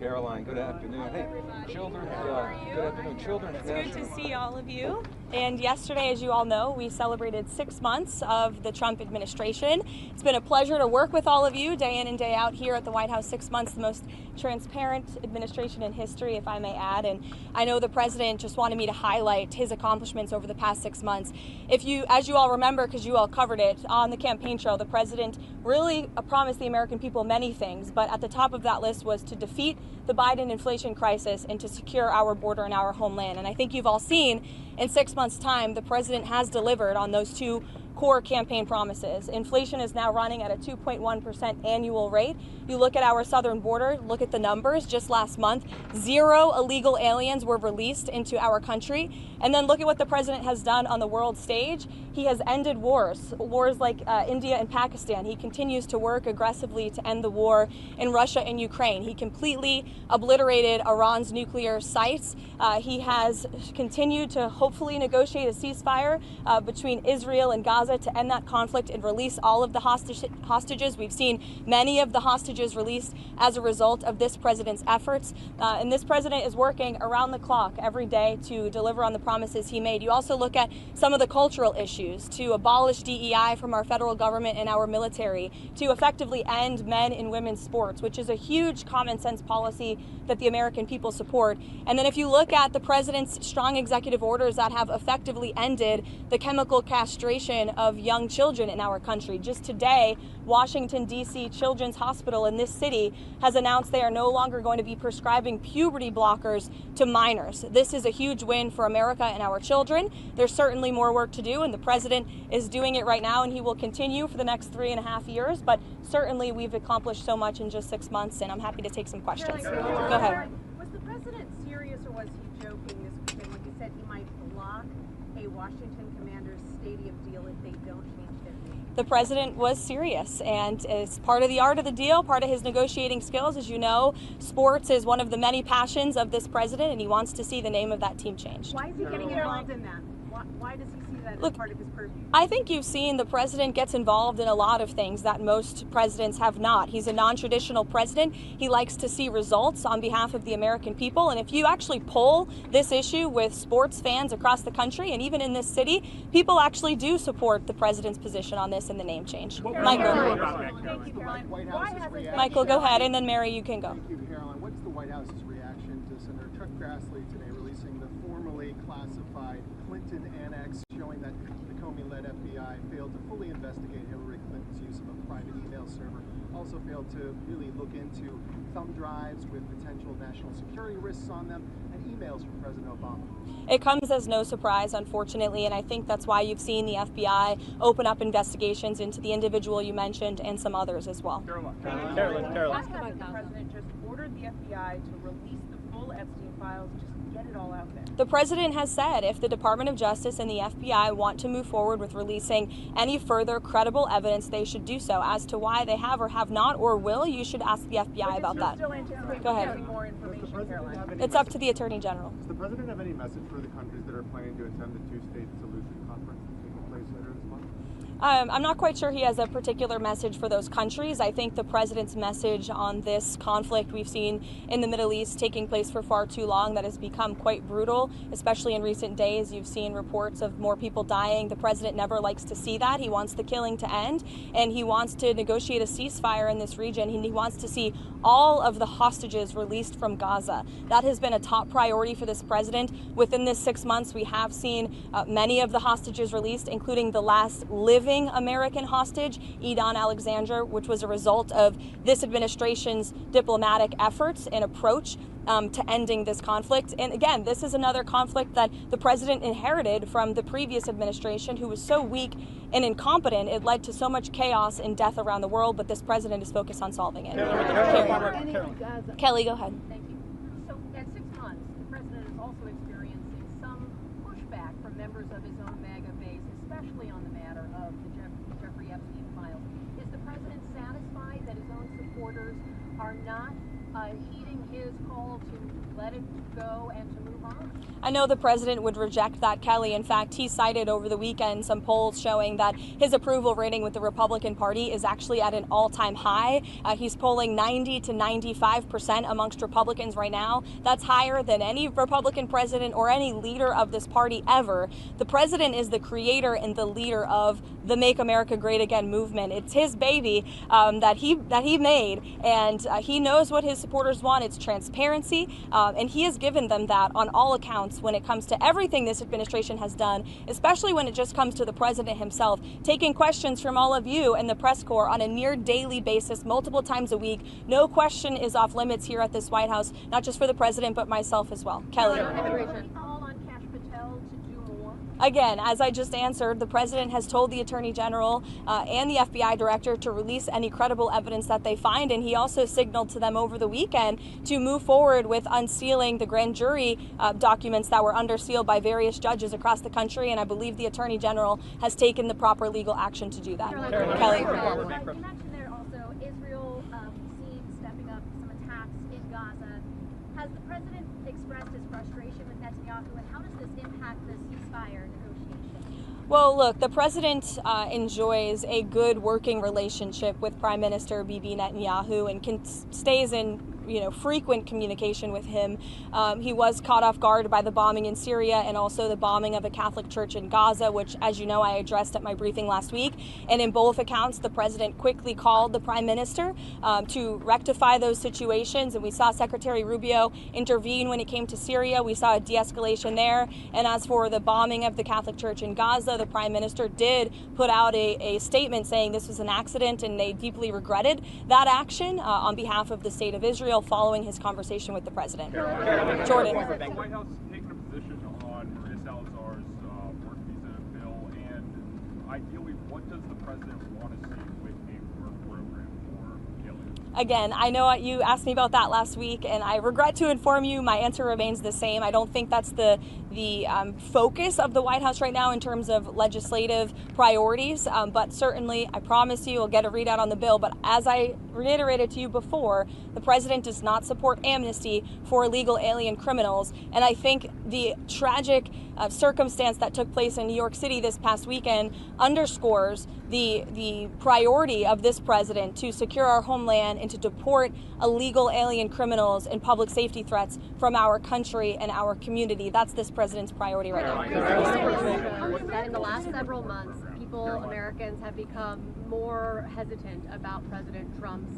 Caroline, good afternoon. Hey, children, good afternoon. Children. It's great to see all of you. And yesterday, as you all know, we celebrated 6 months of the Trump administration. It's been a pleasure to work with all of you day in and day out here at the White House. 6 months, the most transparent administration in history, if I may add. And I know the president just wanted me to highlight his accomplishments over the past 6 months. As you all remember, because you all covered it on the campaign trail, the president really promised the American people many things, but at the top of that list was to defeat the Biden inflation crisis and to secure our border and our homeland. And I think you've all seen in 6 months' time, the president has delivered on those two core campaign promises. Inflation is now running at a 2.1% annual rate. You look at our southern border, look at the numbers. Just last month, 0 illegal aliens were released into our country. And then look at what the president has done on the world stage. He has ended wars like India and Pakistan. He continues to work aggressively to end the war in Russia and Ukraine. He completely obliterated Iran's nuclear sites. He has continued to hopefully negotiate a ceasefire between Israel and Gaza to end that conflict and release all of the hostages. We've seen many of the hostages released as a result of this president's efforts. And this president is working around the clock every day to deliver on the promises he made. You also look at some of the cultural issues, to abolish DEI from our federal government and our military, to effectively end men and women's sports, which is a huge common sense policy that the American people support. And then if you look at the president's strong executive orders that have effectively ended the chemical castration of young children in our country. Just today, Washington, D.C. Children's Hospital in this city has announced they are no longer going to be prescribing puberty blockers to minors. This is a huge win for America and our children. There's certainly more work to do, and the president is doing it right now, and he will continue for the next 3.5 years. But certainly we've accomplished so much in just 6 months, and I'm happy to take some questions. Go ahead. Was the president serious, or was he joking this weekend when he said he might block a Washington Commanders stadium deal if they don't change their name? The president was serious, and it's part of the art of the deal, part of his negotiating skills. As you know, sports is one of the many passions of this president, and he wants to see the name of that team changed. Why is he getting involved in that? Why does he see that as part of his purview? I think you've seen the president gets involved in a lot of things that most presidents have not. He's a non-traditional president. He likes to see results on behalf of the American people. And if you actually poll this issue with sports fans across the country and even in this city, people actually do support the president's position on this and the name change. Michael. Thank you, Caroline. Michael, go ahead, and then Mary, you can go. Thank you, Caroline. What's the White House's reaction to Senator Chuck Grassley today releasing the formerly classified Clinton annex showing that the Comey-led FBI failed to fully investigate Hillary Clinton's use of a private email server, also failed to really look into thumb drives with potential national security risks on them, and emails from President Obama? It comes as no surprise, unfortunately, and I think that's why you've seen the FBI open up investigations into the individual you mentioned and some others as well. Caroline. The president just ordered the FBI to release the full Epstein files, just get it all out there. The president has said if the Department of Justice and the FBI want to move forward with releasing any further credible evidence, they should do so. As to why they have or have not or will, you should ask the FBI about that. Go ahead. More information, Caroline. It's up to the Attorney General. Does the president have any message for the countries that are planning to attend the two-state solution conference taking place later this month? I'm not quite sure he has a particular message for those countries. I think the president's message on this conflict we've seen in the Middle East taking place for far too long that has become quite brutal, especially in recent days. You've seen reports of more people dying. The president never likes to see that. He wants the killing to end, and he wants to negotiate a ceasefire in this region. He wants to see all of the hostages released from Gaza. That has been a top priority for this president. Within this 6 months, we have seen many of the hostages released, including the last living American hostage, Edon Alexander, which was a result of this administration's diplomatic efforts and approach to ending this conflict. And again, this is another conflict that the president inherited from the previous administration, who was so weak and incompetent, it led to so much chaos and death around the world, but this president is focused on solving it. Kelly, go ahead. Thank you. So at 6 months, the president is also experiencing some pushback from members of his own MAGA base, especially on the matter of the Jeffrey Epstein files. Is the president satisfied that his own supporters are not heeding his call to let it go and to move on? I know the president would reject that, Kelly. In fact, he cited over the weekend some polls showing that his approval rating with the Republican Party is actually at an all-time high. He's polling 90 to 95% amongst Republicans right now. That's higher than any Republican president or any leader of this party ever. The president is the creator and the leader of the Make America Great Again movement. It's his baby that he made, and he knows what his supporters want. It's transparency, and he has given them that on all accounts when it comes to everything this administration has done, especially when it just comes to the president himself, taking questions from all of you and the press corps on a near daily basis, multiple times a week. No question is off limits here at this White House, not just for the president, but myself as well. Kelly. Again, as I just answered, the president has told the Attorney General and the FBI Director to release any credible evidence that they find, and he also signaled to them over the weekend to move forward with unsealing the grand jury documents that were under seal by various judges across the country, and I believe the Attorney General has taken the proper legal action to do that. Kelly. You mentioned there also Israel, we've seen stepping up some attacks in Gaza. Has the president expressed his frustration with Netanyahu, and how does this impact the ceasefire negotiation? Well, look, the president enjoys a good working relationship with Prime Minister Bibi Netanyahu and stays in frequent communication with him. He was caught off guard by the bombing in Syria and also the bombing of a Catholic church in Gaza, which, as you know, I addressed at my briefing last week. And in both accounts, the president quickly called the prime minister to rectify those situations. And we saw Secretary Rubio intervene when it came to Syria. We saw a de-escalation there. And as for the bombing of the Catholic church in Gaza, the prime minister did put out a statement saying this was an accident and they deeply regretted that action on behalf of the state of Israel, following his conversation with the president. Jordan. Has the White House taken a position on Maria Salazar's work visa bill, and ideally, what does the president want to see with a work program for aliens? Again, I know you asked me about that last week, and I regret to inform you my answer remains the same. I don't think that's the focus of the White House right now in terms of legislative priorities, but certainly I promise you we'll get a readout on the bill. But as I reiterated to you before, the president does not support amnesty for illegal alien criminals, and I think the tragic circumstance that took place in New York City this past weekend underscores the priority of this president to secure our homeland and to deport illegal alien criminals and public safety threats from our country and our community. That's this president's priority right now. That in the last several months, Americans have become more hesitant about President Trump's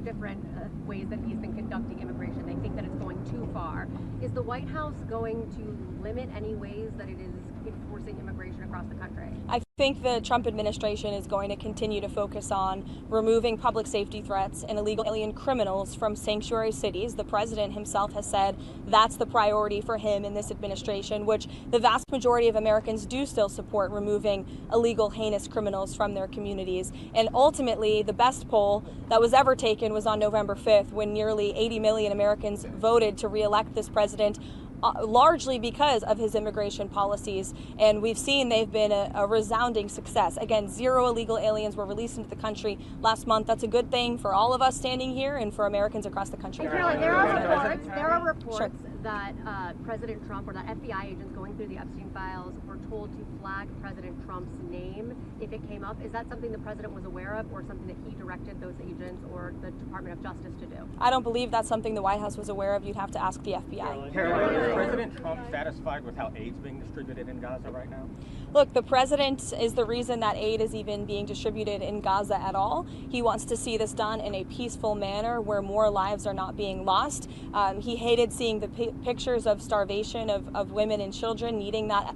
different ways that he's been conducting immigration. They think that it's going too far. Is the White House going to limit any ways that it is enforcing immigration across the country? I think the Trump administration is going to continue to focus on removing public safety threats and illegal alien criminals from sanctuary cities. The president himself has said that's the priority for him in this administration, which the vast majority of Americans do still support, removing illegal, heinous criminals from their communities. And ultimately, the best poll that was ever taken was on November 5th, when nearly 80 million Americans voted to re-elect this president, largely because of his immigration policies. And we've seen they've been a resounding success. Again, 0 illegal aliens were released into the country last month. That's a good thing for all of us standing here and for Americans across the country. Caroline, there are reports that President Trump or that FBI agents going through the Epstein files were told to flag President Trump's name if it came up. Is that something the president was aware of, or something that he directed those agents or the Department of Justice to do? I don't believe that's something the White House was aware of. You'd have to ask the FBI. Caroline, is President Trump satisfied with how aid's being distributed in Gaza right now? Look, the president is the reason that aid is even being distributed in Gaza at all. He wants to see this done in a peaceful manner where more lives are not being lost. He hated seeing the pictures of starvation of women and children needing that,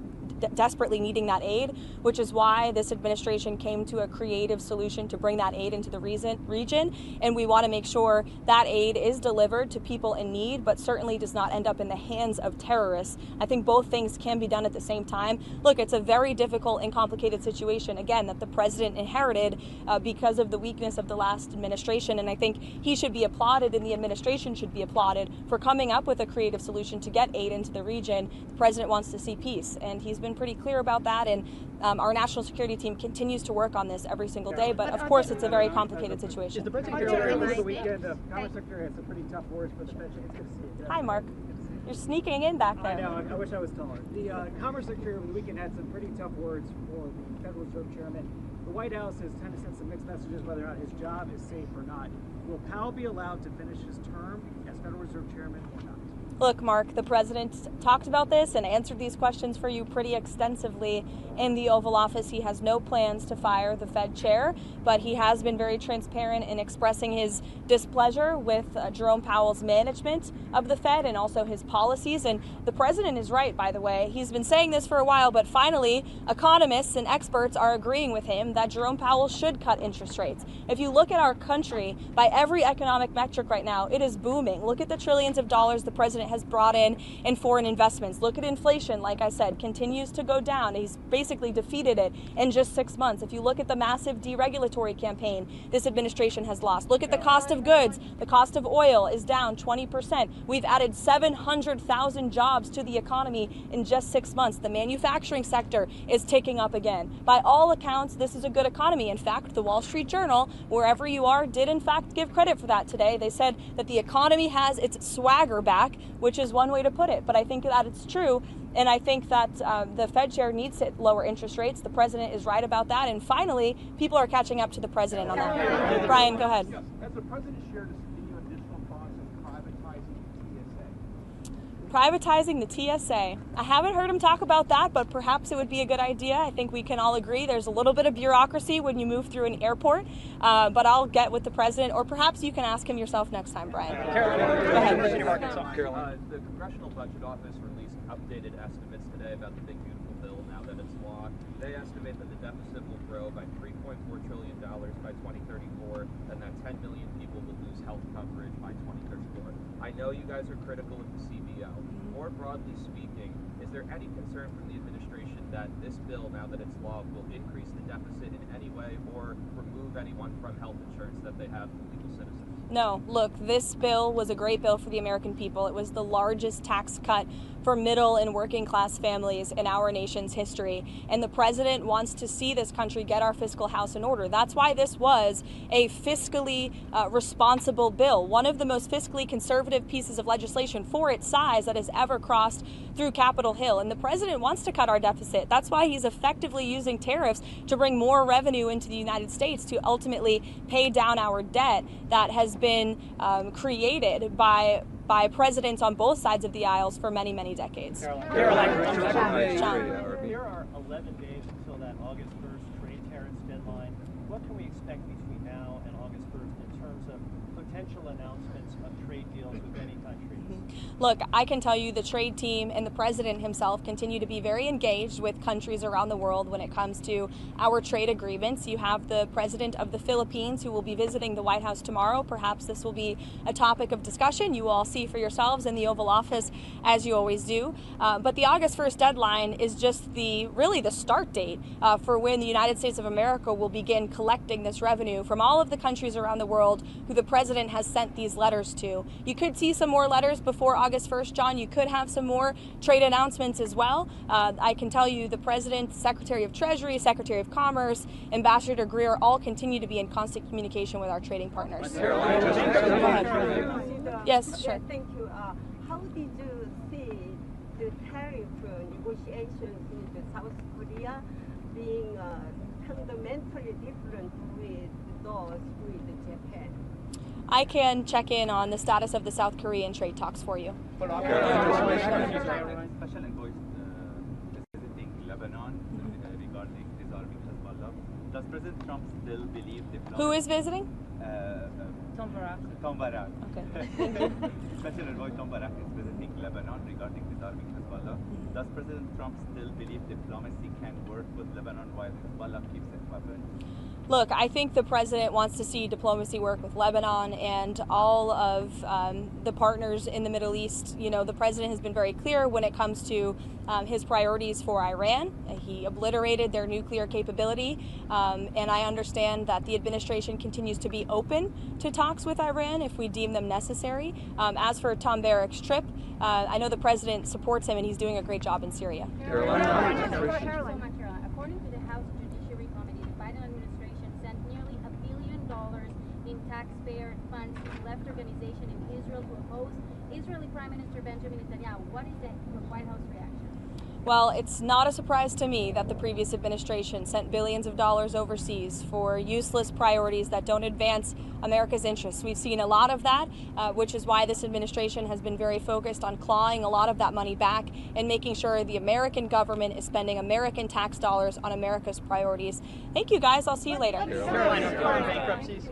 desperately needing that aid, which is why this administration came to a creative solution to bring that aid into the region. And we want to make sure that aid is delivered to people in need, but certainly does not end up in the hands of terrorists. I think both things can be done at the same time. Look, it's a very difficult and complicated situation, again, that the president inherited because of the weakness of the last administration. And I think he should be applauded and the administration should be applauded for coming up with a creative solution to get aid into the region. The president wants to see peace, and he's been been pretty clear about that, and our national security team continues to work on this every single day. But of course, it's a very complicated situation. The President over the weekend, Commerce Secretary had some pretty tough words for the Fed. It's good to see you. Hi, Mark. You're sneaking in back there. I know. I wish I was taller. The Commerce Secretary over the weekend had some pretty tough words for the Federal Reserve Chairman. The White House has kind of sent some mixed messages whether or not his job is safe or not. Will Powell be allowed to finish his term as Federal Reserve Chairman or not? Look, Mark, the president talked about this and answered these questions for you pretty extensively in the Oval Office. He has no plans to fire the Fed chair, but he has been very transparent in expressing his displeasure with Jerome Powell's management of the Fed and also his policies. And the president is right, by the way. He's been saying this for a while, but finally, economists and experts are agreeing with him that Jerome Powell should cut interest rates. If you look at our country, by every economic metric right now, it is booming. Look at the trillions of dollars the president has brought in foreign investments. Look at inflation, like I said, continues to go down. He's basically defeated it in just 6 months. If you look at the massive deregulatory campaign this administration has lost, look at the cost of goods. The cost of oil is down 20%. We've added 700,000 jobs to the economy in just 6 months. The manufacturing sector is ticking up again. By all accounts, this is a good economy. In fact, the Wall Street Journal, wherever you are, did in fact give credit for that today. They said that the economy has its swagger back, which is one way to put it. But I think that it's true. And I think that the Fed chair needs to lower interest rates. The president is right about that. And finally, people are catching up to the president on that. Brian, go ahead. Yes. Has the president shared any additional thoughts on privatizing the TSA? Privatizing the TSA. I haven't heard him talk about that, but perhaps it would be a good idea. I think we can all agree there's a little bit of bureaucracy when you move through an airport, but I'll get with the president, or perhaps you can ask him yourself next time, Brian. Caroline, go ahead. Caroline. The Congressional Budget Office released updated estimates today about the Big Beautiful Bill now that it's law. They estimate that the deficit will grow by $3.4 trillion by 2034 and that 10 million people will lose health coverage by 2034. I know you guys are critical of the CBO. More broadly speaking, is there any concern from the administration that this bill, now that it's law, will increase the deficit in any way or remove anyone from health insurance that they have from legal citizens? No, look, this bill was a great bill for the American people. It was the largest tax cut for middle and working class families in our nation's history. And the president wants to see this country get our fiscal house in order. That's why this was a fiscally responsible bill, one of the most fiscally conservative pieces of legislation for its size that has ever crossed through Capitol Hill. And the president wants to cut our deficit. That's why he's effectively using tariffs to bring more revenue into the United States to ultimately pay down our debt that has been created by presidents on both sides of the aisles for many, many decades. There are 11 days until that August 1st trade tariffs deadline. What can we expect between now and August 1st in terms of potential announcements of trade deals with any countries? Look, I can tell you the trade team and the president himself continue to be very engaged with countries around the world when it comes to our trade agreements. You have the president of the Philippines who will be visiting the White House tomorrow. Perhaps this will be a topic of discussion. You will all see for yourselves in the Oval Office, as you always do. But the August 1st deadline is just really the start date for when the United States of America will begin collecting this revenue from all of the countries around the world who the president has sent these letters to. You could see some more letters before August 1st, John. You could have some more trade announcements as well. I can tell you the President, Secretary of Treasury, Secretary of Commerce, Ambassador Greer all continue to be in constant communication with our trading partners. Yes, sure. Thank you. How did you see the tariff negotiations with South Korea being fundamentally different with those with Japan? I can check in on the status of the South Korean trade talks for you. Special envoy visiting Lebanon regarding disarming Hezbollah. Does President Trump still believe diplomacy? Who is visiting? Tom Barak. Okay. Special envoy Tom Barak is visiting Lebanon regarding disarming Hezbollah. Does President Trump still believe diplomacy can work with Lebanon while Hezbollah keeps it? weapons? Look, I think the president wants to see diplomacy work with Lebanon and all of the partners in the Middle East. You know, the president has been very clear when it comes to his priorities for Iran. He obliterated their nuclear capability, and I understand that the administration continues to be open to talks with Iran if we deem them necessary. As for Tom Barrack's trip, I know the president supports him and he's doing a great job in Syria. According to the House Judiciary Committee, the Biden administration sent nearly $1 billion in taxpayer funds to the left organization in Israel to oppose Israeli Prime Minister Benjamin Netanyahu. What is the White House reaction? Well, it's not a surprise to me that the previous administration sent billions of dollars overseas for useless priorities that don't advance America's interests. We've seen a lot of that, which is why this administration has been very focused on clawing a lot of that money back and making sure the American government is spending American tax dollars on America's priorities. Thank you, guys. I'll see you later. Carolina, bankruptcies.